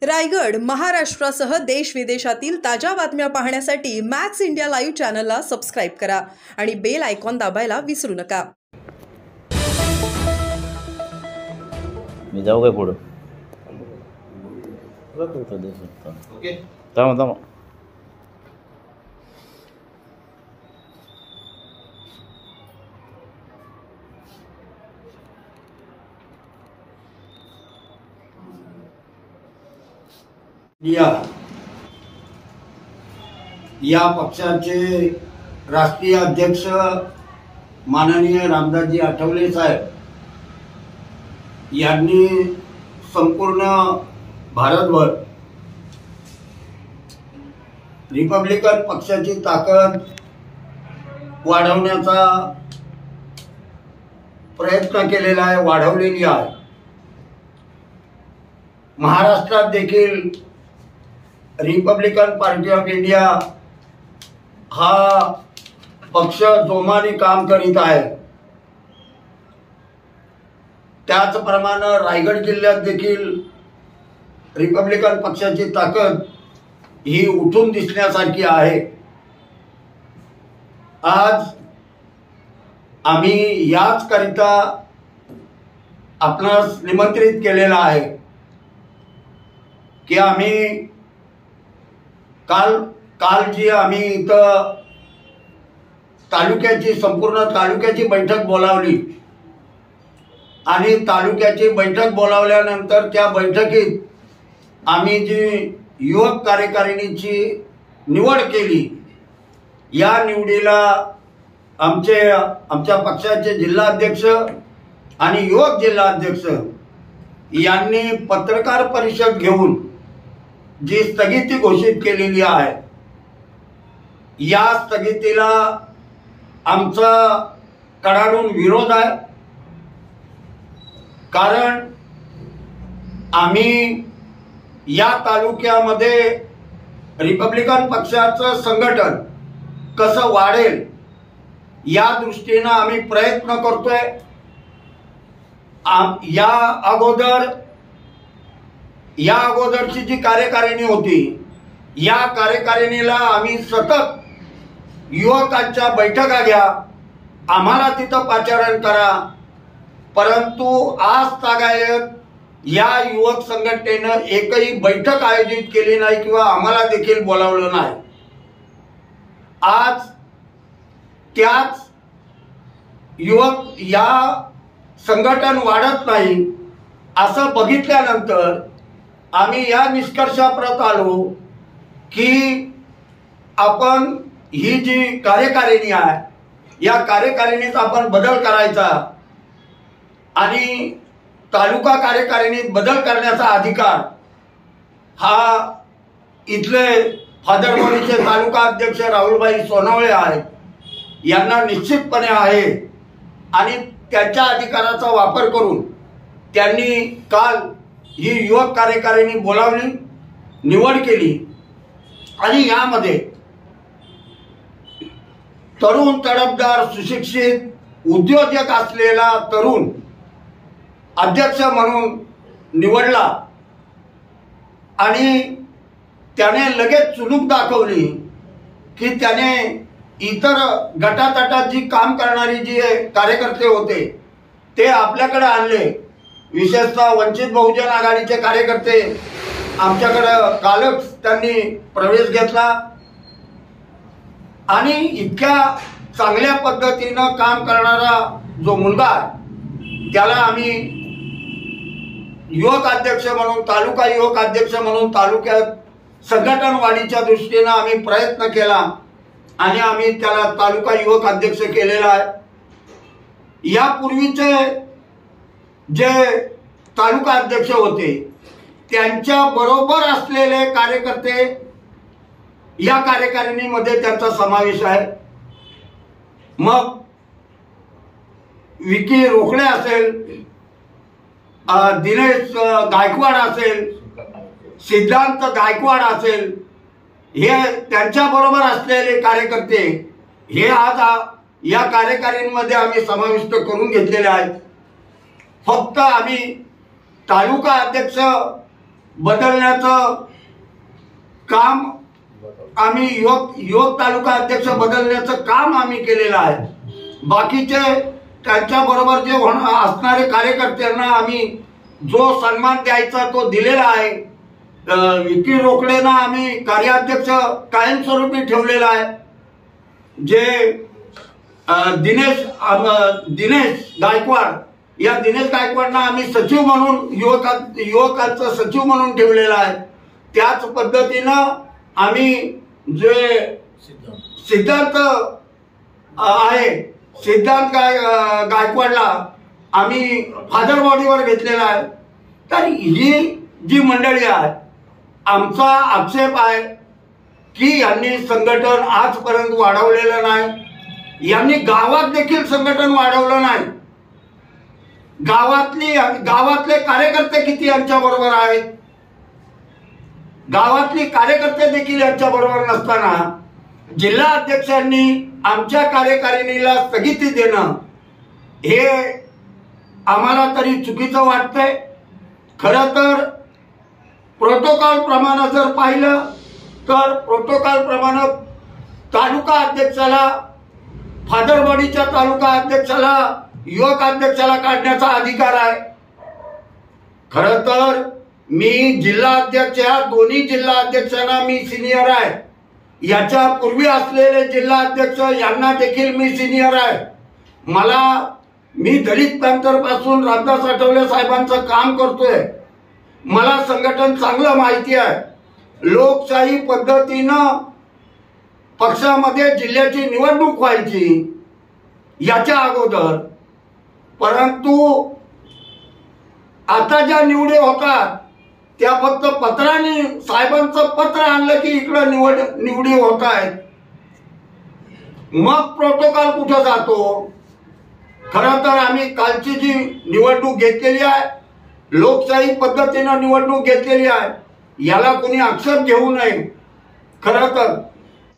रायगड महाराष्ट्रासह देश विदेशातील ताज्या बातम्या पाहण्यासाठी मॅक्स इंडिया लाईव्ह चॅनलला सबस्क्राइब करा आणि बेल आयकॉन दाबायला विसरू नका। मी जाऊ काय पुढे? ओके, थांबा। या पक्षाचे राष्ट्रीय अध्यक्ष माननीय रामदासजी आठवले साहेब यांनी संपूर्ण भारतभर रिपब्लिकन पक्षाची ताकद वाढवण्याचा प्रयत्न केलेला आहे, वाढवलेली आहे। महाराष्ट्रात देखील रिपब्लिकन पार्टी ऑफ इंडिया हा पक्ष जोमाने काम करीत आहे। त्याचप्रमाणे रायगड जिल्ह्यात देखील रिपब्लिकन पक्षाची ताकद ही उठून दिसण्यासारखी आहे। आज आम्ही याच करिता आपणास निमंत्रित केलेला आहे की आम्ही काल जी आम्ही इथं संपूर्ण तालुक्याची बैठक बोलावली आणि तालुक्याची बैठक बोलावल्यानंतर त्या बैठकीत आम्ही जी युवक कार्यकारिणीची निवड केली, या निवडीला आमच्या पक्षाचे जिल्हाध्यक्ष आणि युवक जिल्हाध्यक्ष यांनी पत्रकार परिषद घेऊन जी स्थगिती घोषित केलेली आहे, या स्थगितीला आमचा कडाडून विरोध आहे। कारण आम्ही या तालुक्यामध्ये रिपब्लिकन पक्षाचं संघटन कसं वाढेल या दृष्टीने आम्ही प्रयत्न करतोय। या अगोदरची जी कार्यकारिणी होती, या कार्यकारिणीला आम्ही सतत युवकांच्या बैठका घ्या, आम्हाला तिथं पाचारण करा, परंतु आज तागायत या युवक संघटनेनं एकही बैठक आयोजित केली नाही किंवा आम्हाला देखील बोलावलं नाही। आज त्याच युवक या संघटन वाढत नाही असं बघितल्यानंतर आम्ही या निष्कर्षाप्रत आलो की आपण ही जी कार्यकारिणी आहे, या कार्यकारिणीत आपण बदल करायचा आणि तालुका कार्यकारिणीत बदल करण्याचा अधिकार हा इथले फादरमोडीचे तालुका अध्यक्ष राहुलभाई सोनवळे आहेत, यांना निश्चितपणे आहे। आणि त्यांच्या अधिकाराचा वापर करून त्यांनी काल ही युवक कार्यकारिणी बोलावली, निवड केली आणि यामध्ये तरुण तडफदार सुशिक्षित उद्योजक असलेला तरुण अध्यक्ष म्हणून निवडला आणि त्याने लगेच चुणूक दाखवली की त्याने इतर गटातटात जी काम करणारी जी कार्यकर्ते होते ते आपल्याकडे आणले। विशेषतः वंचित बहुजन आघाडीचे कार्यकर्ते आमच्याकडे कालच त्यांनी प्रवेश घेतला आणि इतक्या चांगल्या पद्धतीनं काम करणारा जो मुलगा आहे त्याला आम्ही युवक अध्यक्ष म्हणून, तालुका युवक अध्यक्ष म्हणून तालुक्यात संघटन वाढीच्या दृष्टीने आम्ही प्रयत्न केला आणि आम्ही त्याला तालुका युवक अध्यक्ष केलेला आहे। यापूर्वीचे जे तालुका अध्यक्ष होते त्यांच्या बरोबर असलेले कार्यकर्ते या कार्यकारिणीमध्ये त्यांचा समावेश आहे। मग विकी रोकडे असेल, दिनेश गायकवाड असेल, सिद्धांत गायकवाड असेल, हे त्यांच्या बरोबर असलेले कार्यकर्ते हे आज या कार्यकारिणीमध्ये आम्ही समाविष्ट करून घेतलेले आहेत। फक्त आम्ही तालुका अध्यक्ष बदलण्याचं काम आम्ही युवक तालुका अध्यक्ष बदलण्याचं काम आम्ही केलेलं आहे। बाकीचे त्यांच्याबरोबर जे असणारे कार्यकर्त्यांना आम्ही जो सन्मान द्यायचा तो दिलेला आहे। विकी रोकडेंना आम्ही कार्याध्यक्ष कायमस्वरूपी ठेवलेला आहे। जे दिनेश गायकवाड, या दिनेश गायकवाडना आम्ही सचिव म्हणून युवकांचा सचिव म्हणून ठेवलेला आहे। त्याच पद्धतीनं आम्ही जे सिद्धांत आहे, सिद्धांत गायकवाडला आम्ही फादर बॉडीवर घेतलेला आहे। तर ही जी मंडळी आहे, आमचा आक्षेप आहे की यांनी संघटन आजपर्यंत वाढवलेलं नाही। यांनी गावात देखील संघटन वाढवलं नाही। गावातले कार्यकर्ते किती यांच्या बरोबर आहेत? गावातले कार्यकर्ते देखील यांच्या बरोबर नसताना जिल्हा अध्यक्षांनी आमच्या कार्यकारिणीला स्थगिती देणं हे आम्हाला तरी चुकीचं वाटतंय। खरं तर प्रोटोकॉल प्रमाणे जर पाहिलं तर प्रोटोकॉल प्रमाणे तालुका अध्यक्षाला, फादर बॉडीच्या तालुका अध्यक्षाला, युवक अध्यक्षाला काढण्याचा अधिकार आहे। खरं तर मी जिल्हा अध्यक्ष, या दोन्ही जिल्हा अध्यक्षांना मी सिनियर आहे। याच्या पूर्वी असलेले जिल्हा अध्यक्ष यांना देखील मी सिनियर आहे। मी दलित पॅंथर पासून रामदास आठवले साहेबांचं काम करतोय। मला संघटन चांगलं माहिती आहे। लोकशाही पद्धतीनं पक्षामध्ये जिल्ह्याची निवडणूक व्हायची याच्या अगोदर, परंतु आता ज्या निवडी होतात त्या फक्त पत्राने, साहेबांचं पत्र आणलं की इकडं निवडी होत आहेत। मग प्रोटोकॉल कुठं जातो? खरं तर आम्ही कालची जी निवडणूक घेतलेली आहे, लोकशाही पद्धतीनं निवडणूक घेतलेली आहे, याला कोणी आक्षेप घेऊ नये। खरं तर